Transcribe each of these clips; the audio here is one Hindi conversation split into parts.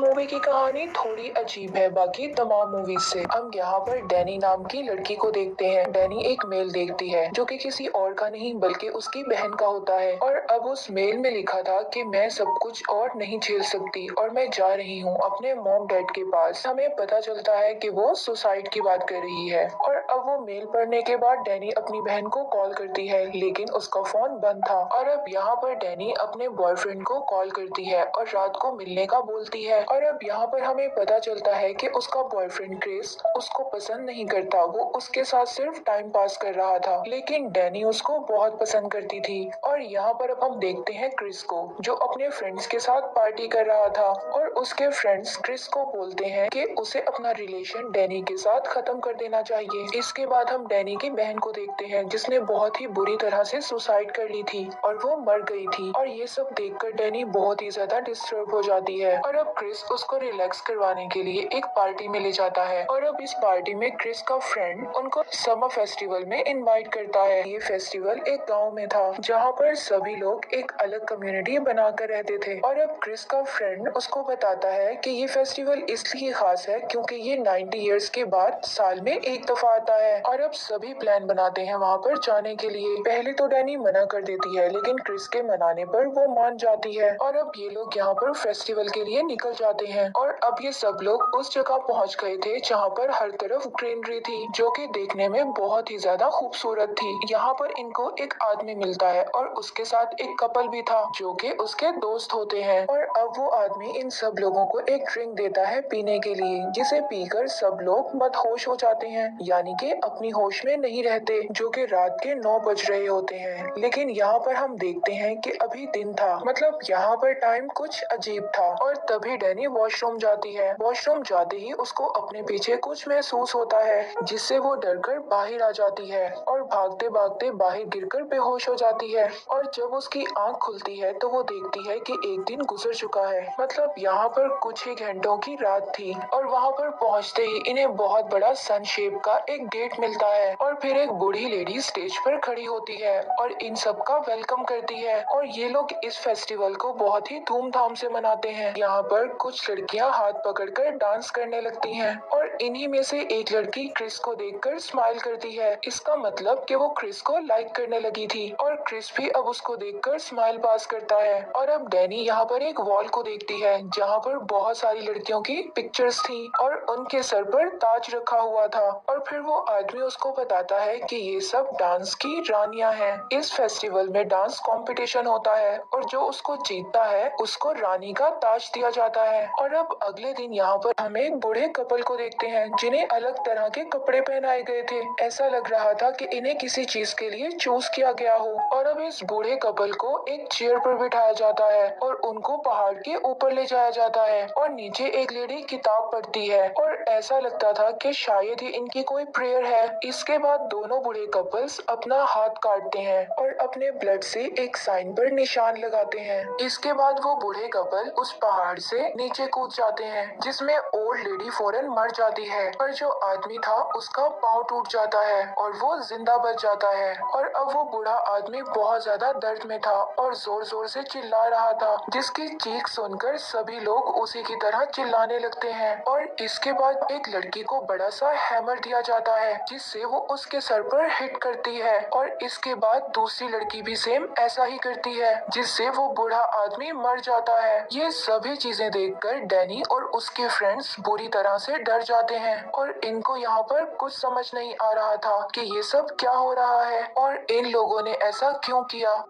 मूवी की कहानी थोड़ी अजीब है बाकी तमाम मूवीज से। हम यहाँ पर डैनी नाम की लड़की को देखते हैं। डैनी एक मेल देखती है जो कि किसी और का नहीं बल्कि उसकी बहन का होता है। और अब उस मेल में लिखा था कि मैं सब कुछ और नहीं झेल सकती और मैं जा रही हूँ अपने मॉम डैड के पास। हमें पता चलता है कि वो सुसाइड की बात कर रही है। और अब वो मेल पढ़ने के बाद डैनी अपनी बहन को कॉल करती है लेकिन उसका फोन बंद था। और अब यहाँ पर डैनी अपने बॉयफ्रेंड को कॉल करती है और रात को मिलने का बोलती है। और अब यहाँ पर हमें पता चलता है कि उसका बॉयफ्रेंड क्रिस उसको पसंद नहीं करता, वो उसके साथ सिर्फ टाइम पास कर रहा था। लेकिन डैनी उसको बहुत पसंद करती थी। और यहाँ पर अब हम देखते हैं क्रिस को जो अपने फ्रेंड्स के साथ पार्टी कर रहा था। और उसके फ्रेंड्स क्रिस को बोलते हैं कि उसे अपना रिलेशन डैनी के साथ खत्म कर देना चाहिए। इसके बाद हम डैनी की बहन को देखते हैं जिसने बहुत ही बुरी तरह से सुसाइड कर ली थी और वो मर गई थी। और ये सब देखकर डैनी बहुत ही ज्यादा डिस्टर्ब हो जाती है। और अब क्रिस उसको रिलैक्स करवाने के लिए एक पार्टी में ले जाता है। और अब इस पार्टी में क्रिस का फ्रेंड उनको समर फेस्टिवल में इनवाइट करता है। ये फेस्टिवल एक गांव में था जहाँ पर सभी लोग एक अलग कम्युनिटी बनाकर रहते थे। और अब क्रिस का फ्रेंड उसको बताता है कि ये फेस्टिवल इसलिए खास है क्योंकि ये 90 इयर्स के बाद साल में एक दफा आता है। और अब सभी प्लान बनाते हैं वहाँ पर जाने के लिए। पहले तो डैनी मना कर देती है लेकिन क्रिस के मनाने पर वो मान जाती है। और अब ये लोग यहाँ पर फेस्टिवल के लिए निकल जाते हैं। और अब ये सब लोग उस जगह पहुंच गए थे जहाँ पर हर तरफ ग्रीनरी थी जो कि देखने में बहुत ही ज्यादा खूबसूरत थी। यहाँ पर इनको एक आदमी मिलता है और उसके साथ एक कपल भी था जो कि उसके दोस्त होते हैं। और अब वो आदमी इन सब लोगों को एक ड्रिंक देता है पीने के लिए जिसे पीकर सब लोग मदहोश हो जाते हैं, यानी कि अपनी होश में नहीं रहते, जो कि रात के 9 बज रहे होते हैं। लेकिन यहाँ पर हम देखते हैं कि अभी दिन था, मतलब यहाँ पर टाइम कुछ अजीब था। और तभी डैनी वॉशरूम जाती है। वॉशरूम जाते ही उसको अपने पीछे कुछ महसूस होता है जिससे वो डरकर बाहर आ जाती है और भागते भागते बाहर गिरकर बेहोश हो जाती है। और जब उसकी आंख खुलती है तो वो देखती है कि एक दिन गुजर चुका है, मतलब यहाँ पर कुछ ही घंटों की रात थी। और वहाँ पर पहुँचते ही इन्हें बहुत बड़ा सन शेप का एक गेट मिलता है और फिर एक बूढ़ी लेडी स्टेज पर खड़ी होती है और इन सब का वेलकम करती है। और ये लोग इस फेस्टिवल को बहुत ही धूमधाम से मनाते हैं। यहाँ पर कुछ लड़कियाँ हाथ पकड़कर डांस करने लगती हैं और इन्हीं में से एक लड़की क्रिस को देखकर स्माइल करती है। इसका मतलब कि वो क्रिस को लाइक करने लगी थी और क्रिस भी अब उसको देखकर स्माइल पास करता है। और अब डैनी यहाँ पर एक वॉल को देखती है जहाँ पर बहुत सारी लड़कियों की पिक्चर्स थी और उनके सर पर ताज रखा हुआ था। और फिर वो आदमी उसको बताता है कि ये सब डांस की रानियां हैं। इस फेस्टिवल में डांस कंपटीशन होता है और जो उसको जीतता है उसको रानी का ताज दिया जाता है। और अब अगले दिन यहाँ पर हमें एक बूढ़े कपल को देखते हैं जिन्हें अलग तरह के कपड़े पहनाए गए थे। ऐसा लग रहा था कि इन्हें किसी चीज के लिए चूज किया गया हो। और अब इस बूढ़े कपल को एक चेयर पर बिठाया जाता है और उनको पहाड़ के ऊपर ले जाया जाता है और नीचे एक लेडी किताब पढ़ती है और ऐसा लगता था कि शायद ही इनकी कोई प्रेयर है। इसके बाद दोनों बूढ़े कपल्स अपना हाथ काटते हैं और अपने ब्लड से एक साइन पर निशान लगाते हैं। इसके बाद वो बूढ़े कपल उस पहाड़ से नीचे कूद जाते हैं जिसमें ओल्ड लेडी फौरन मर जाती है और जो आदमी था उसका पाँव टूट जाता है और वो जिंदा बच जाता है। और अब वो बूढ़ा आदमी बहुत ज्यादा दर्द में था और जोर जोर से चिल्ला रहा था जिसकी चीख सुनकर सभी लोग उसी की तरह चिल्लाने लगते हैं। और इसके बाद एक लड़की को बड़ा सा हैमर दिया जाता है जिससे वो उसके सर पर हिट करती है और इसके बाद दूसरी लड़की भी सेम ऐसा ही करती है जिससे वो बूढ़ा आदमी मर जाता है। ये सभी चीजें देखकर डैनी और उसके फ्रेंड्स बुरी तरह से डर जाते हैं और इनको यहाँ पर कुछ समझ नहीं आ रहा था कि ये सब क्या हो रहा है और इन लोगों ने ऐसा क्यों किया।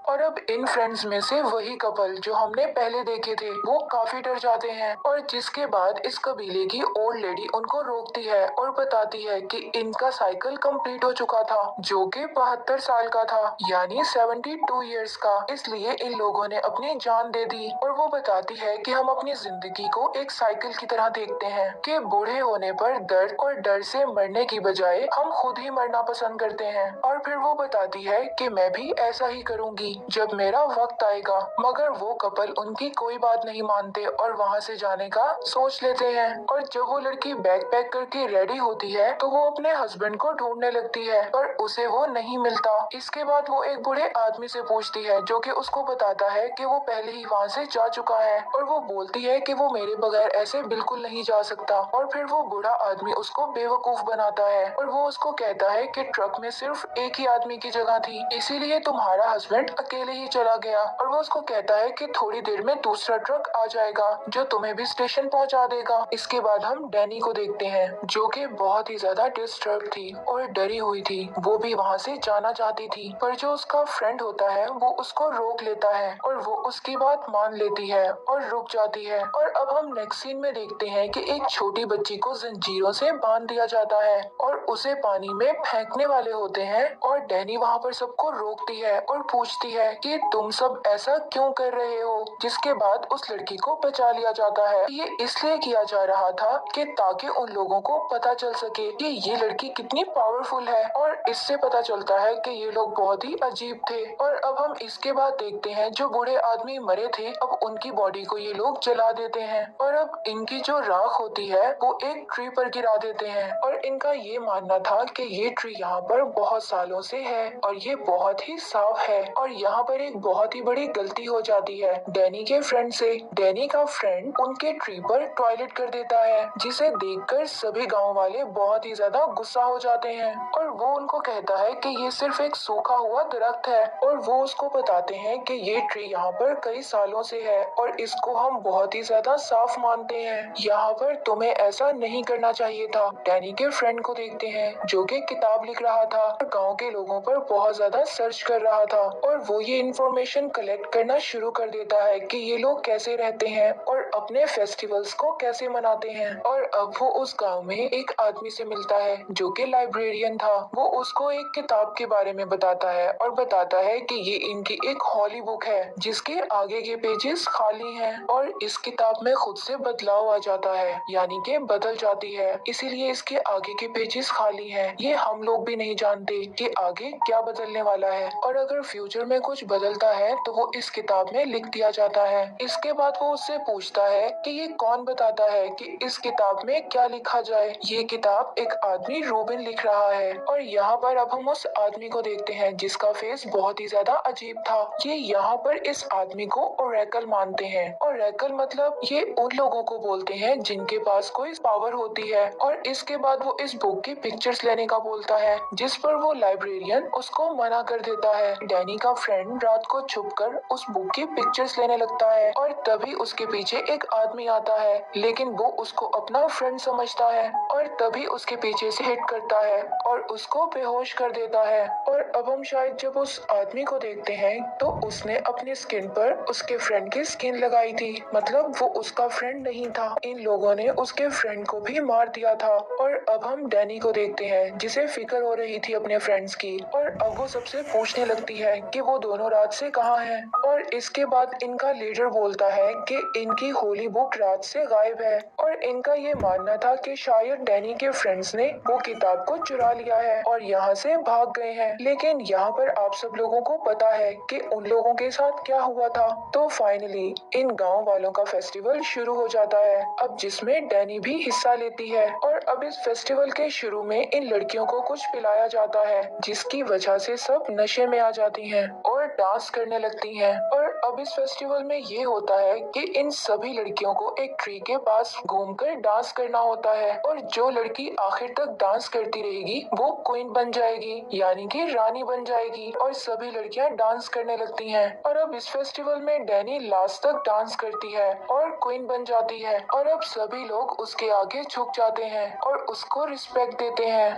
और अब इन फ्रेंड्स में से वही कपल जो हमने पहले देखे थे वो काफी डर जाते हैं और जिसके बाद इस कबीले की ओल्ड लेडी उनको रोकती है और बताती है कि इनका साइकिल कंप्लीट हो चुका था जो कि 72 साल का था, यानी 72 इयर्स का। इसलिए इन लोगों ने अपनी जान दे दी। और वो बताती है कि हम अपनी जिंदगी को एक साइकिल की तरह देखते हैं कि बूढ़े होने पर दर्द और डर से मरने की बजाय हम खुद ही मरना पसंद करते हैं। और फिर वो बताती है कि मैं भी ऐसा ही करूंगी जब मेरा वक्त आएगा। मगर वो कपल उनकी कोई बात नहीं मानते और वहाँ से जाने का सोच लेते हैं। और जब वो लड़की बैग पैक करके रेडी होती है तो वो अपने हस्बैंड को ढूंढने लगती है, पर उसे वो नहीं मिलता। इसके बाद वो एक बूढ़े आदमी से पूछती है, जो कि उसको बताता है कि वो पहले ही वहाँ से जा चुका है। और वो बोलती है कि वो मेरे बगैर ऐसे बिल्कुल नहीं जा सकता। और फिर वो बूढ़ा आदमी उसको बेवकूफ बनाता है और वो उसको कहता है कि ट्रक में सिर्फ एक ही आदमी की जगह थी, इसीलिए तुम्हारा हस्बैंड अकेले ही चला गया। और वो उसको कहता है कि थोड़ी देर में दूसरा ट्रक आ जाएगा जो तुम्हें भी स्टेशन पहुंचा देगा। इसके बाद हम डैनी को देखते हैं, जो कि बहुत ही ज्यादा डिस्टर्ब थी और डरी हुई थी। वो भी वहाँ से जाना चाहती थी, पर जो उसका फ्रेंड होता है वो उसको रोक लेता है और वो उसकी बात मान लेती है और रुक जाती है। और अब हम नेक्स्ट सीन में देखते हैं कि एक छोटी बच्ची को जंजीरों से बांध दिया जाता है और उसे पानी में फेंकने वाले होते हैं। और डैनी वहाँ पर सबको रोकती है और पूछती है कि तुम सब ऐसा क्यों कर रहे हो। जिसके बाद उस लड़की को बचा लिया जाता है। ये इसलिए किया जा रहा था कि ताकि उन लोगों को पता चल सके कि ये लड़की कितनी पावरफुल है। और इससे पता चलता है कि ये लोग बहुत ही अजीब थे। और अब हम इसके बाद देखते हैं जो बूढ़े आदमी मरे थे, अब उनकी बॉडी को ये लोग जला देते हैं और अब इनकी जो राख होती है वो एक ट्री पर गिरा देते हैं। और इनका ये मानना था कि ये ट्री यहाँ पर बहुत सालों से है और ये बहुत ही साफ है। और यहाँ पर एक बहुत ही बड़ी गलती हो जाती है डैनी के फ्रेंड से। डैनी का फ्रेंड उनके ट्री पर टॉयलेट कर देता है, जिसे देखकर सभी गांव वाले बहुत ही ज्यादा गुस्सा हो जाते हैं। और वो उनको कहता है कि ये सिर्फ एक सूखा हुआ दरख्त है। और वो उसको बताते हैं कि ये ट्री यहाँ पर कई सालों से है और इसको हम बहुत ही ज्यादा साफ मानते हैं। यहाँ पर तुम्हें ऐसा नहीं करना चाहिए था। डैनी के फ्रेंड को देखते हैं, जो कि किताब लिख रहा था और गाँव के लोगों पर बहुत ज्यादा सर्च कर रहा था। और वो ये इंफॉर्मेशन कलेक्ट करना शुरू कर देता है कि ये लोग कैसे रहते हैं और अपने फेस्टिवल्स को कैसे मनाते हैं। और अब वो उस गांव में एक आदमी से मिलता है, जो कि लाइब्रेरियन था। वो उसको एक किताब के बारे में बताता है और बताता है कि ये इनकी एक हॉली बुक है, जिसके आगे के पेजेस खाली हैं। और इस किताब में खुद से बदलाव आ जाता है, यानी कि बदल जाती है, इसीलिए इसके आगे के पेजेस खाली हैं। ये हम लोग भी नहीं जानते कि आगे क्या बदलने वाला है, और अगर फ्यूचर में कुछ बदलता है तो वो इस किताब में लिख दिया जाता है। इसके बाद वो उससे पूछता है कि ये कौन बताता है कि इस किताब में क्या लिखा जाए। ये किताब एक आदमी रूबिन लिख रहा है। और यहाँ पर अब हम उस आदमी को देखते हैं, जिसका फेस बहुत ही ज्यादा अजीब था। ये यहाँ पर इस आदमी को ओरेकल मानते हैं। ओरेकल मतलब ये उन लोगों को बोलते हैं जिनके पास कोई पावर होती है। और इसके बाद वो इस बुक की पिक्चर्स लेने का बोलता है, जिस पर वो लाइब्रेरियन उसको मना कर देता है। डैनी का फ्रेंड रात को छुपकर उस बुक की पिक्चर्स लेने लगता है और तभी उसके पीछे एक आदमी आता है, लेकिन वो उसको अपना फ्रेंड समझता है और तभी उसके पीछे से हिट करता है और उसको बेहोश कर देता है। और अब हम शायद जब उस आदमी को देखते हैं तो उसने अपनी स्किन पर उसके फ्रेंड की स्किन लगाई थी, मतलब वो उसका फ्रेंड नहीं था। इन लोगों ने उसके फ्रेंड को भी मार दिया था। और अब हम डैनी को देखते हैं, जिसे फिक्र हो रही थी अपने फ्रेंड्स की। और अब वो सबसे पूछने लगती है कि वो दोनों रात से कहाँ हैं। और इसके बाद इनका लीडर बोलता है कि इनकी होली बुक रात से गायब है। और इनका ये मानना था कि शायद डैनी के फ्रेंड्स ने वो किताब को चुरा लिया है और यहाँ से भाग गए हैं। लेकिन यहाँ पर आप सब लोगों को पता है कि उन लोगों के साथ क्या हुआ था। तो फाइनली इन गांव वालों का फेस्टिवल शुरू हो जाता है, अब जिसमें डैनी भी हिस्सा लेती है। और अब इस फेस्टिवल के शुरू में इन लड़कियों को कुछ पिलाया जाता है, जिसकी वजह से सब नशे में आ जाती हैं और डांस करने लगती हैं। और अब इस फेस्टिवल में ये होता है कि इन सभी लड़कियों को एक ट्री के पास घूमकर डांस करना होता है, और जो लड़की आखिर तक डांस करती रहेगी वो क्वीन बन जाएगी, यानी कि रानी बन जाएगी। और सभी लड़कियां डांस करने लगती हैं। और अब इस फेस्टिवल में डैनी लास्ट तक डांस करती है और क्वीन बन जाती है। और अब सभी लोग उसके आगे झुक जाते हैं और उसको रिस्पेक्ट देते हैं।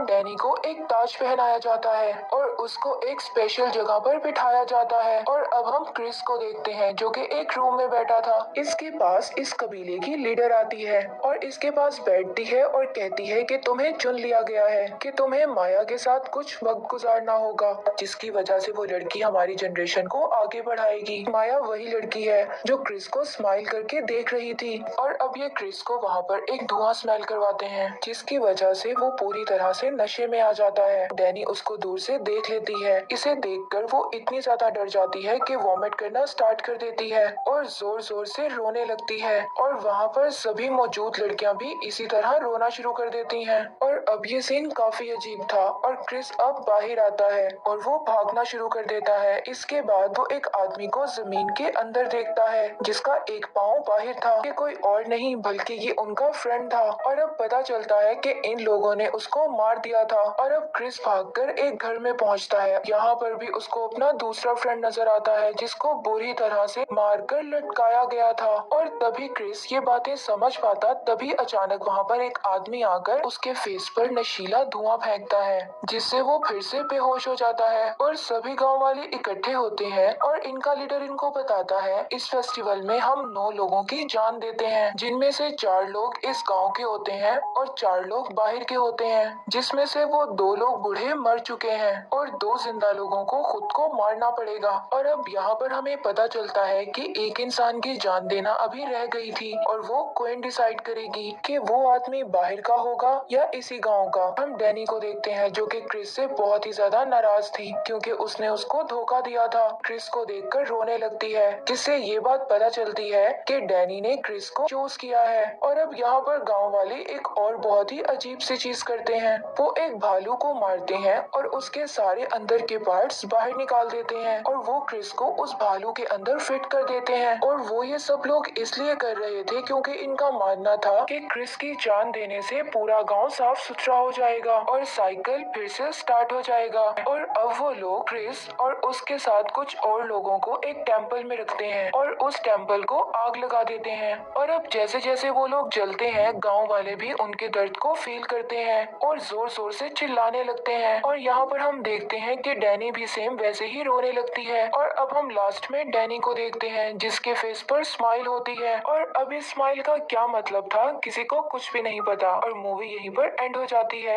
डैनी को एक ताज पहनाया जाता है और उसको एक स्पेशल जगह पर बिठाया जाता है। और अब हम क्रिस को देखते हैं, जो कि एक रूम में बैठा था। इसके पास इस कबीले की लीडर आती है और इसके पास बैठती है और कहती है कि तुम्हें चुन लिया गया है, कि तुम्हें माया के साथ कुछ वक्त गुजारना होगा, जिसकी वजह से वो लड़की हमारी जनरेशन को आगे बढ़ाएगी। माया वही लड़की है जो क्रिस को स्माइल करके देख रही थी। और अब अब ये क्रिस को वहाँ पर एक धुआं स्मेल करवाते हैं, जिसकी वजह से वो पूरी तरह से नशे में आ जाता है। डैनी उसको दूर से देख लेती है। इसे देखकर वो इतनी ज्यादा डर जाती है कि वॉमिट करना स्टार्ट कर देती है और जोर जोर से रोने लगती है। और वहाँ पर सभी मौजूद लड़कियां भी इसी तरह रोना शुरू कर देती हैं। और अब ये सीन काफी अजीब था और क्रिस अब बाहर आता है और वो भागना शुरू कर देता है। इसके बाद वो एक आदमी को जमीन के अंदर देखता है, जिसका एक पाँव बाहर था। ये कोई और नहीं बल्कि ये उनका फ्रेंड था। और अब पता चलता है कि इन लोगों ने उसको मार दिया था। और अब क्रिस भागकर एक घर में पहुंचता है। यहाँ पर भी उसको अपना दूसरा फ्रेंड नजर आता है, जिसको बुरी तरह से मारकर लटकाया गया था। और तभी क्रिस ये बातें समझ पाता, तभी अचानक वहाँ पर एक आदमी आकर उसके फेस पर नशीला धुआं फेंकता है, जिससे वो फिर से बेहोश हो जाता है। और सभी गांव वाले इकट्ठे होते हैं और इनका लीडर इनको बताता है, इस फेस्टिवल में हम 9 लोगों की जान देते हैं, जिनमें से 4 लोग इस गांव के होते हैं और 4 लोग बाहर के होते हैं, जिसमें से वो 2 लोग बूढ़े मर चुके हैं और 2 जिंदा लोगों को खुद को मारना पड़ेगा। और अब यहाँ पर हमें पता चलता है कि एक इंसान की जान देना अभी रह गई थी और वो क्वीन डिसाइड करेगी कि वो आदमी बाहर का होगा या इसी गांव का। हम डैनी को देखते हैं जो कि क्रिस से बहुत ही ज्यादा नाराज थी, क्योंकि उसने उसको धोखा दिया था। क्रिस को देखकर रोने लगती है, जिससे ये बात पता चलती है कि डैनी ने क्रिस को चूज किया है। और अब यहाँ पर गांव वाले एक और बहुत ही अजीब सी चीज करते हैं। वो एक भालू को मारते हैं और उसके सारे अंदर के पार्ट्स बाहर निकाल देते हैं और वो क्रिस को उस भालू के अंदर फिट कर देते हैं। और वो ये सब लोग इसलिए कर रहे थे क्योंकि इनका मानना था कि क्रिस की जान देने से पूरा गांव साफ सुथरा हो जाएगा और साइकिल फिर से स्टार्ट हो जाएगा। और अब वो लोग क्रिस और उसके साथ कुछ और लोगों को एक टेम्पल में रखते हैं और उस टेम्पल को आग लगा देते हैं। और अब जैसे जैसे वो लोग जलते हैं, गांव वाले भी उनके दर्द को फील करते हैं और जोर जोर से चिल्लाने लगते हैं। और यहाँ पर हम देखते हैं कि डैनी भी सेम वैसे ही रोने लगती है। और अब हम लास्ट में डैनी को देखते हैं, जिसके फेस पर स्माइल होती है। और अब इस स्माइल का क्या मतलब था किसी को कुछ भी नहीं पता और मूवी यहीं पर एंड हो जाती है।